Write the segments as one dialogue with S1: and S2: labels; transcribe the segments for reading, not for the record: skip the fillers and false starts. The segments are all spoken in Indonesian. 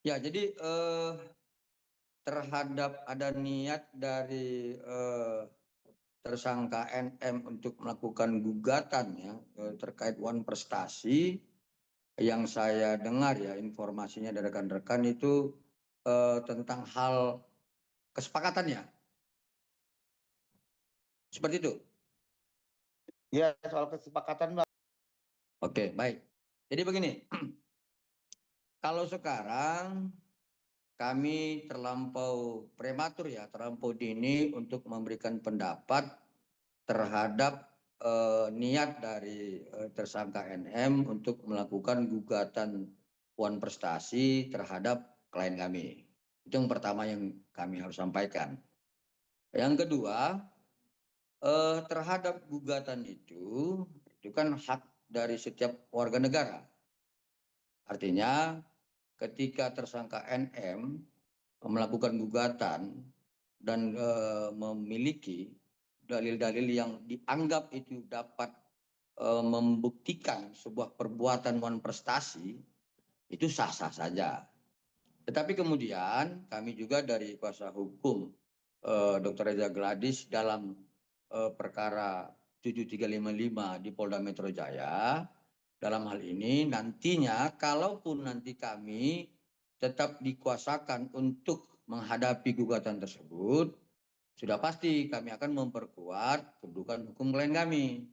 S1: Ya, jadi terhadap ada niat dari tersangka NM untuk melakukan gugatan ya terkait uang prestasi, yang saya dengar ya informasinya dari rekan-rekan itu tentang hal kesepakatannya. Seperti itu.
S2: Ya, soal kesepakatan, Bang.
S1: Oke, baik. Jadi begini, kalau sekarang kami terlampau prematur ya, terlampau dini untuk memberikan pendapat terhadap niat dari tersangka NM untuk melakukan gugatan puan prestasi terhadap klien kami. Itu yang pertama yang kami harus sampaikan. Yang kedua, terhadap gugatan itu kan hak dari setiap warga negara. Artinya ketika tersangka NM melakukan gugatan dan memiliki dalil-dalil yang dianggap itu dapat membuktikan sebuah perbuatan non prestasi, itu sah-sah saja. Tetapi kemudian kami juga dari kuasa hukum Dr. Reza Gladys dalam perkara 7355 di Polda Metro Jaya, dalam hal ini nantinya kalaupun nanti kami tetap dikuasakan untuk menghadapi gugatan tersebut, sudah pasti kami akan memperkuat kedudukan hukum klien kami.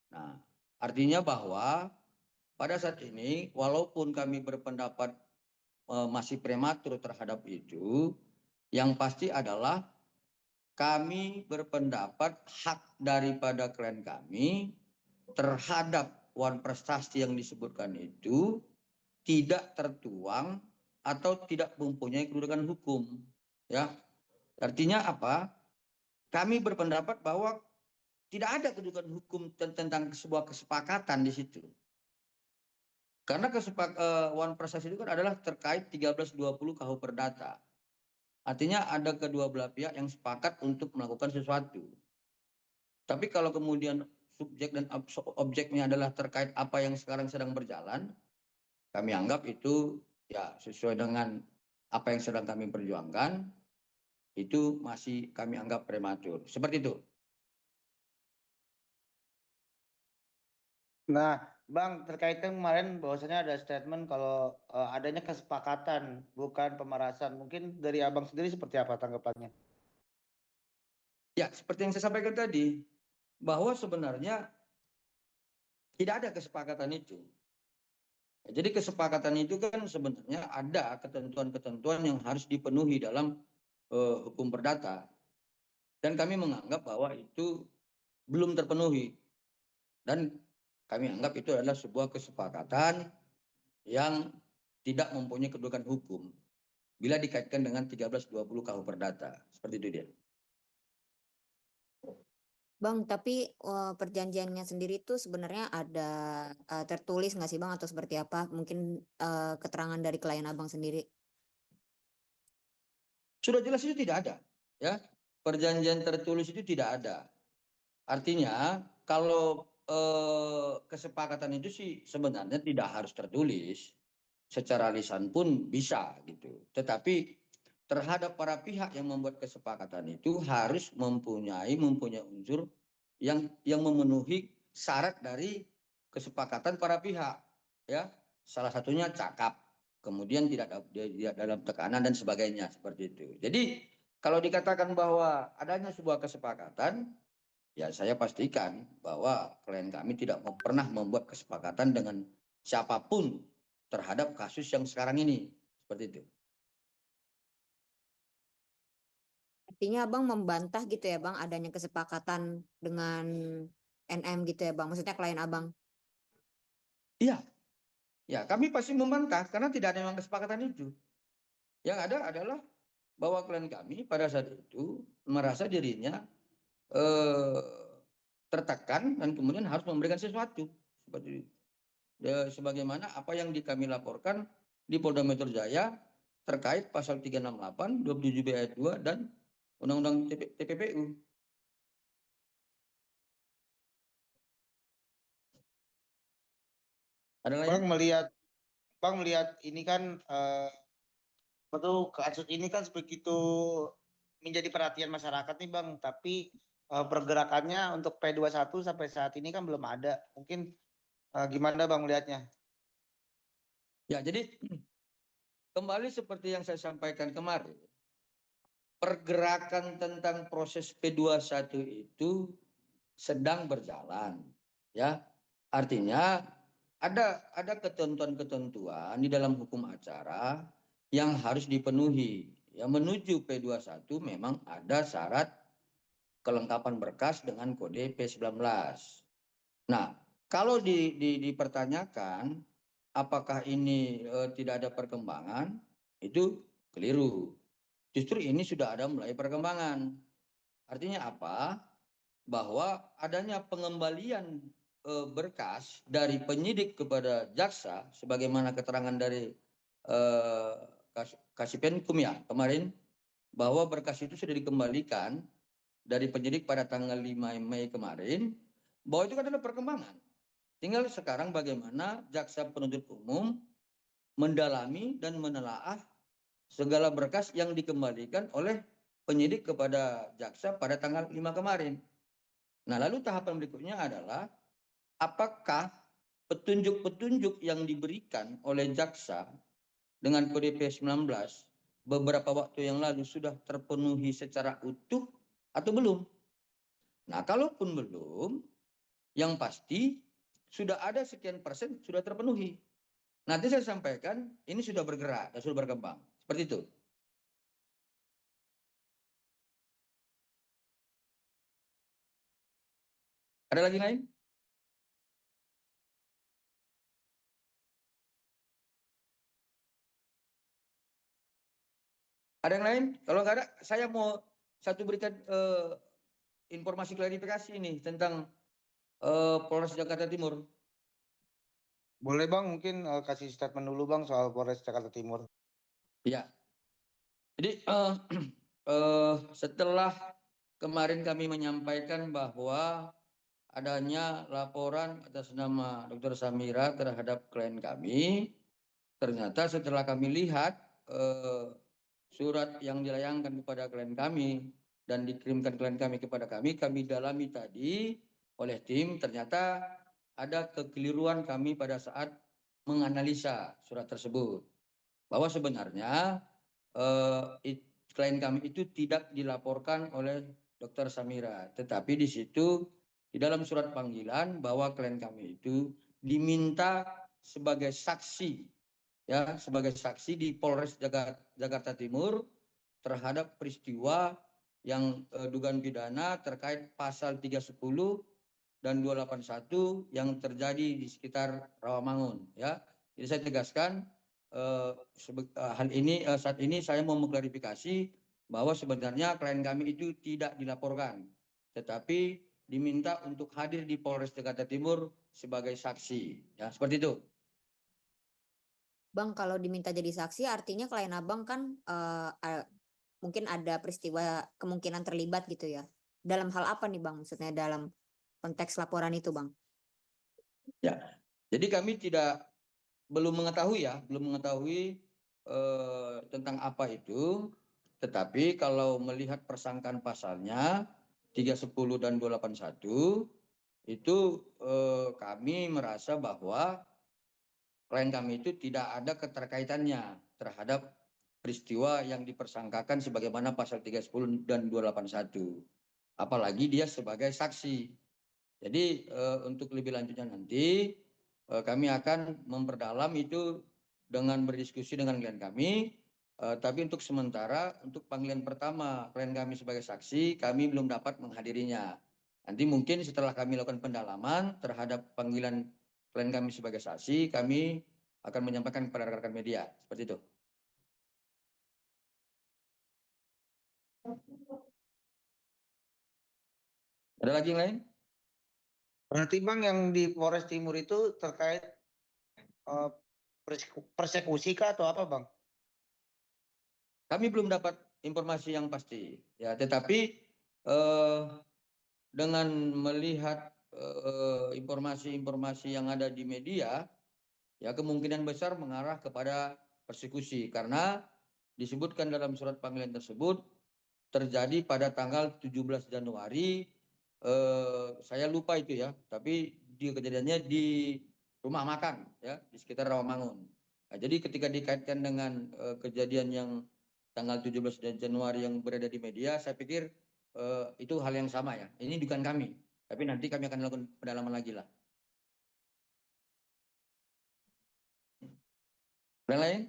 S1: Nah, artinya bahwa pada saat ini walaupun kami berpendapat masih prematur terhadap itu, yang pasti adalah kami berpendapat hak daripada klien kami terhadap uang prestasi yang disebutkan itu tidak tertuang atau tidak mempunyai kedudukan hukum. Ya, artinya apa? Kami berpendapat bahwa tidak ada kedudukan hukum tentang sebuah kesepakatan di situ. Karena one prestasi itu kan adalah terkait 1320 KUH Perdata. Artinya ada kedua belah pihak yang sepakat untuk melakukan sesuatu. Tapi kalau kemudian subjek dan objeknya adalah terkait apa yang sekarang sedang berjalan, kami anggap itu ya sesuai dengan apa yang sedang kami perjuangkan, itu masih kami anggap prematur. Seperti itu.
S2: Nah, Bang, terkait kan kemarin bahwasanya ada statement kalau adanya kesepakatan, bukan pemerasan. Mungkin dari Abang sendiri seperti apa tanggapannya?
S1: Ya, seperti yang saya sampaikan tadi, bahwa sebenarnya tidak ada kesepakatan itu. Jadi kesepakatan itu kan sebenarnya ada ketentuan-ketentuan yang harus dipenuhi dalam hukum perdata. Dan kami menganggap bahwa itu belum terpenuhi. Dan kami anggap itu adalah sebuah kesepakatan yang tidak mempunyai kedudukan hukum bila dikaitkan dengan 1320 KUH Perdata. Seperti itu dia.
S3: Bang, tapi perjanjiannya sendiri itu sebenarnya ada tertulis nggak sih Bang atau seperti apa? Mungkin keterangan dari klien Abang sendiri.
S1: Sudah jelas itu tidak ada. Ya, perjanjian tertulis itu tidak ada. Artinya kalau kesepakatan itu sih sebenarnya tidak harus tertulis, secara lisan pun bisa gitu. Tetapi terhadap para pihak yang membuat kesepakatan itu harus mempunyai unsur yang memenuhi syarat dari kesepakatan para pihak, ya. Salah satunya cakap, kemudian tidak dalam tekanan dan sebagainya seperti itu. Jadi kalau dikatakan bahwa adanya sebuah kesepakatan, ya saya pastikan bahwa klien kami tidak pernah membuat kesepakatan dengan siapapun terhadap kasus yang sekarang ini. Seperti itu.
S3: Artinya Abang membantah gitu ya Bang adanya kesepakatan dengan NM gitu ya Bang. Maksudnya klien Abang.
S1: Iya, ya kami pasti membantah karena tidak ada memang kesepakatan itu. Yang ada adalah bahwa klien kami pada saat itu merasa dirinya eh, tertekan dan kemudian harus memberikan sesuatu. Seperti itu. Ya, sebagaimana apa yang kami laporkan di Polda Metro Jaya terkait pasal 368, 27B ayat 2 dan Undang-Undang TPPU. Ada lagi?
S2: Bang melihat ini kan Betul, kasus ini kan begitu menjadi perhatian masyarakat nih Bang, tapi pergerakannya untuk P21 sampai saat ini kan belum ada. Mungkin gimana Bang melihatnya?
S1: Ya, jadi kembali seperti yang saya sampaikan kemarin, pergerakan tentang proses P21 itu sedang berjalan, ya. Artinya ada ketentuan-ketentuan di dalam hukum acara yang harus dipenuhi. Ya, menuju P21 memang ada syarat kelengkapan berkas dengan kode P19. Nah, kalau dipertanyakan apakah ini tidak ada perkembangan, itu keliru. Justru ini sudah ada mulai perkembangan. Artinya apa? Bahwa adanya pengembalian berkas dari penyidik kepada jaksa, sebagaimana keterangan dari Kasipenkum ya kemarin, bahwa berkas itu sudah dikembalikan dari penyidik pada tanggal 5 Mei kemarin, bahwa itu kan adalah perkembangan. Tinggal sekarang bagaimana jaksa penuntut umum mendalami dan menelaah segala berkas yang dikembalikan oleh penyidik kepada jaksa pada tanggal 5 kemarin. Nah, lalu tahapan berikutnya adalah apakah petunjuk-petunjuk yang diberikan oleh jaksa dengan kode P19 beberapa waktu yang lalu sudah terpenuhi secara utuh atau belum? Nah, kalaupun belum, yang pasti sudah ada sekian persen sudah terpenuhi. Nanti saya sampaikan ini sudah bergerak dan sudah berkembang. Seperti itu. Ada lagi lain? Ada yang lain? Kalau nggak ada, saya mau satu berikan informasi klarifikasi ini tentang Polres Jakarta Timur.
S2: Boleh Bang, mungkin kasih statement dulu Bang soal Polres Jakarta Timur.
S1: Ya, jadi setelah kemarin kami menyampaikan bahwa adanya laporan atas nama Dr. Samira terhadap klien kami, ternyata setelah kami lihat surat yang dilayangkan kepada klien kami dan dikirimkan klien kami kepada kami dalami tadi oleh tim, ternyata ada kekeliruan kami pada saat menganalisa surat tersebut. Bahwa sebenarnya klien kami itu tidak dilaporkan oleh Dr. Samira, tetapi di situ di dalam surat panggilan bahwa klien kami itu diminta sebagai saksi, ya, sebagai saksi di Polres Jakarta Timur terhadap peristiwa yang dugaan pidana terkait pasal 310 dan 281 yang terjadi di sekitar Rawamangun, ya. Jadi saya tegaskan hal ini saat ini saya mau mengklarifikasi bahwa sebenarnya klien kami itu tidak dilaporkan, tetapi diminta untuk hadir di Polres Jakarta Timur sebagai saksi, ya, seperti itu.
S3: Bang, kalau diminta jadi saksi artinya klien Abang kan mungkin ada peristiwa kemungkinan terlibat gitu ya. Dalam hal apa nih Bang? Maksudnya dalam konteks laporan itu Bang?
S1: Ya, jadi kami belum mengetahui tentang apa itu, tetapi kalau melihat persangkaan pasalnya 310 dan 281 itu kami merasa bahwa klien kami itu tidak ada keterkaitannya terhadap peristiwa yang dipersangkakan sebagaimana pasal 310 dan 281. Apalagi dia sebagai saksi. Jadi untuk lebih lanjutnya nanti kami akan memperdalam itu dengan berdiskusi dengan klien kami. Tapi untuk sementara untuk panggilan pertama klien kami sebagai saksi kami belum dapat menghadirinya. Nanti mungkin setelah kami lakukan pendalaman terhadap panggilan klien kami sebagai saksi, kami akan menyampaikan kepada rekan-rekan media. Seperti itu. Ada lagi yang lain?
S2: Berarti Bang yang di Polres Timur itu terkait persekusi kah atau apa Bang?
S1: Kami belum dapat informasi yang pasti, ya. Tetapi dengan melihat informasi-informasi yang ada di media, ya kemungkinan besar mengarah kepada persekusi karena disebutkan dalam surat panggilan tersebut terjadi pada tanggal 17 Januari. Saya lupa itu ya, tapi kejadiannya di rumah makan ya di sekitar Rawamangun. Nah, jadi ketika dikaitkan dengan kejadian yang tanggal 17 Januari yang berada di media, saya pikir itu hal yang sama ya. Ini bukan kami, tapi nanti kami akan lakukan pendalaman lagi lah. Yang lain?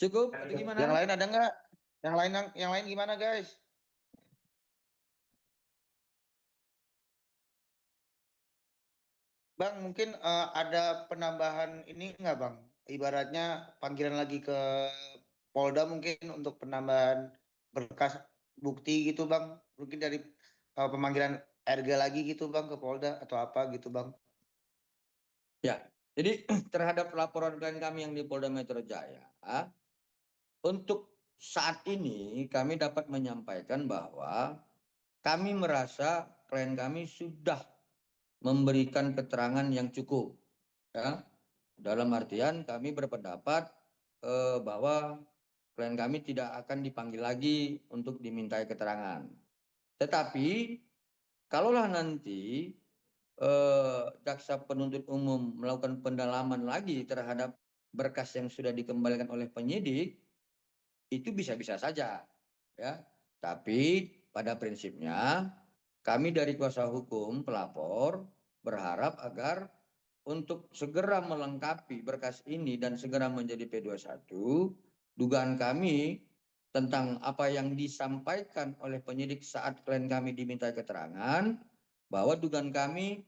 S1: Cukup atau gimana?
S2: Yang lain ada nggak? Yang lain gimana guys? Bang, mungkin ada penambahan ini nggak Bang? Ibaratnya panggilan lagi ke Polda mungkin untuk penambahan berkas bukti gitu Bang. Mungkin dari pemanggilan RG lagi gitu Bang ke Polda atau apa gitu Bang.
S1: Ya, jadi terhadap laporan klien kami yang di Polda Metro Jaya, untuk saat ini kami dapat menyampaikan bahwa kami merasa klien kami sudah memberikan keterangan yang cukup. Ya. Dalam artian kami berpendapat bahwa klien kami tidak akan dipanggil lagi untuk dimintai keterangan. Tetapi kalaulah nanti jaksa penuntut umum melakukan pendalaman lagi terhadap berkas yang sudah dikembalikan oleh penyidik, itu bisa-bisa saja. Ya. Tapi pada prinsipnya kami dari kuasa hukum pelapor berharap agar untuk segera melengkapi berkas ini dan segera menjadi P21, dugaan kami tentang apa yang disampaikan oleh penyidik saat klien kami diminta keterangan, bahwa dugaan kami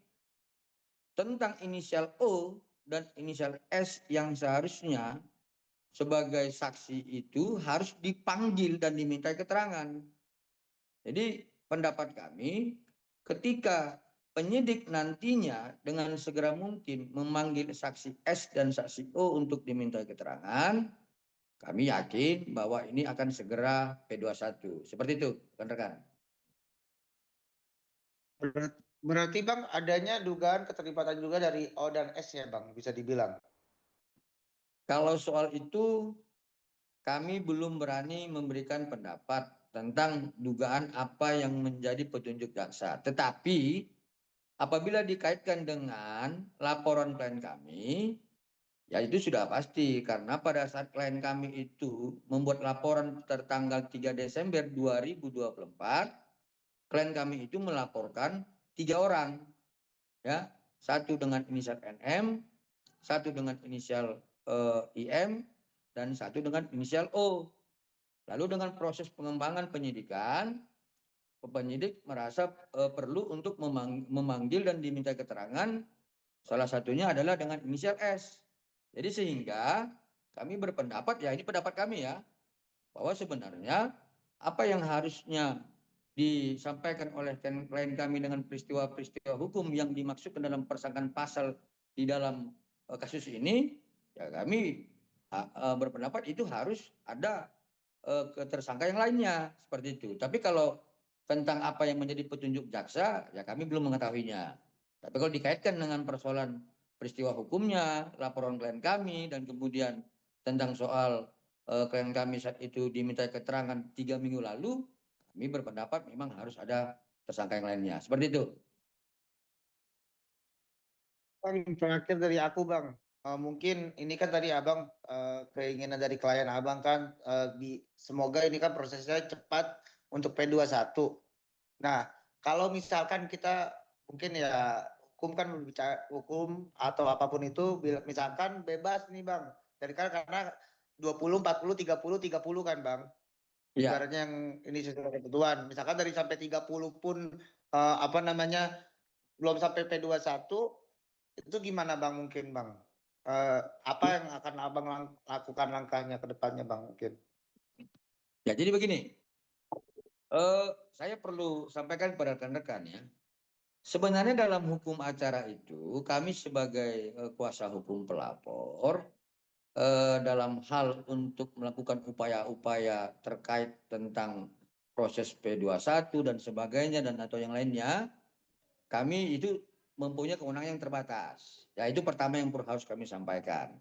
S1: tentang inisial O dan inisial S yang seharusnya sebagai saksi itu harus dipanggil dan diminta keterangan. Jadi pendapat kami, ketika penyidik nantinya dengan segera mungkin memanggil saksi S dan saksi O untuk diminta keterangan, kami yakin bahwa ini akan segera P21. Seperti itu, rekan-rekan.
S2: Berarti Bang adanya dugaan keterlibatan juga dari O dan S ya Bang, bisa dibilang.
S1: Kalau soal itu, kami belum berani memberikan pendapat tentang dugaan apa yang menjadi petunjuk jaksa. Tetapi apabila dikaitkan dengan laporan klien kami, ya itu sudah pasti karena pada saat klien kami itu membuat laporan tertanggal 3 Desember 2024, klien kami itu melaporkan 3 orang, ya, satu dengan inisial NM, satu dengan inisial IM, dan satu dengan inisial O. Lalu dengan proses pengembangan penyidikan, penyidik merasa perlu untuk memanggil dan diminta keterangan, salah satunya adalah dengan inisial S. Jadi sehingga kami berpendapat, ya ini pendapat kami ya, bahwa sebenarnya apa yang harusnya disampaikan oleh klien kami dengan peristiwa-peristiwa hukum yang dimaksudkan dalam persangkaan pasal di dalam kasus ini, ya kami berpendapat itu harus ada tersangka yang lainnya seperti itu. Tapi kalau tentang apa yang menjadi petunjuk jaksa, ya kami belum mengetahuinya. Tapi kalau dikaitkan dengan persoalan peristiwa hukumnya, laporan klien kami, dan kemudian tentang soal klien kami saat itu diminta keterangan 3 minggu lalu, kami berpendapat memang harus ada tersangka yang lainnya. Seperti itu.
S2: Bang, terakhir dari aku Bang, mungkin ini kan tadi Abang keinginan dari klien Abang kan semoga ini kan prosesnya cepat untuk P21. Nah, kalau misalkan kita mungkin ya hukum kan berbicara hukum atau apapun itu misalkan bebas nih Bang. Dari karena 20, 40, 30 kan Bang.
S1: Ya.
S2: Ibaratnya yang ini sesuai ketentuan. Misalkan dari sampai 30 pun apa namanya belum sampai P21, itu gimana Bang mungkin Bang? Apa yang akan Abang lakukan langkahnya ke depannya Bang mungkin?
S1: Ya, jadi begini, saya perlu sampaikan kepada rekan-rekan ya. Sebenarnya dalam hukum acara itu kami sebagai kuasa hukum pelapor dalam hal untuk melakukan upaya-upaya terkait tentang proses P21 dan sebagainya dan atau yang lainnya, kami itu mempunyai kewenangan yang terbatas. Ya, itu pertama yang harus kami sampaikan.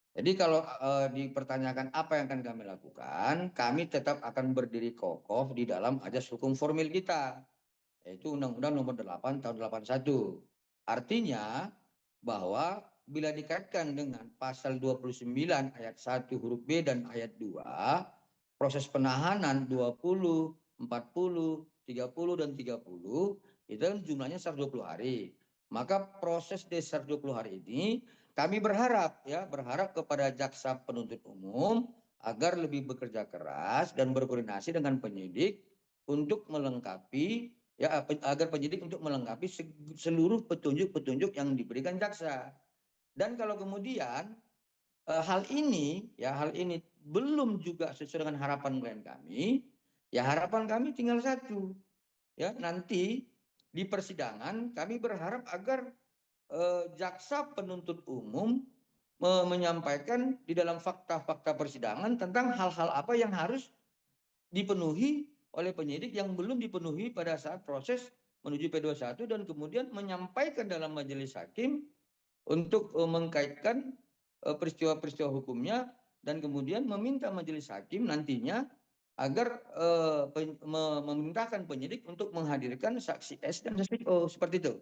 S1: Jadi kalau dipertanyakan apa yang akan kami lakukan, kami tetap akan berdiri kokoh di dalam ajas hukum formil kita, yaitu Undang-Undang Nomor 8 Tahun 81. Artinya bahwa bila dikaitkan dengan pasal 29 ayat 1 huruf B dan ayat 2, proses penahanan 20, 40, 30 dan 30 itu kan jumlahnya 120 hari. Maka proses di 120 hari ini kami berharap kepada jaksa penuntut umum agar lebih bekerja keras dan berkoordinasi dengan penyidik untuk melengkapi agar penyidik untuk melengkapi seluruh petunjuk-petunjuk yang diberikan jaksa. Dan kalau kemudian hal ini belum juga sesuai dengan harapan klien kami, ya harapan kami tinggal satu, ya nanti di persidangan kami berharap agar jaksa penuntut umum menyampaikan di dalam fakta-fakta persidangan tentang hal-hal apa yang harus dipenuhi oleh penyidik yang belum dipenuhi pada saat proses menuju P21 dan kemudian menyampaikan dalam majelis hakim untuk mengkaitkan peristiwa-peristiwa hukumnya dan kemudian meminta majelis hakim nantinya agar memerintahkan penyidik untuk menghadirkan saksi S dan saksi O, seperti itu.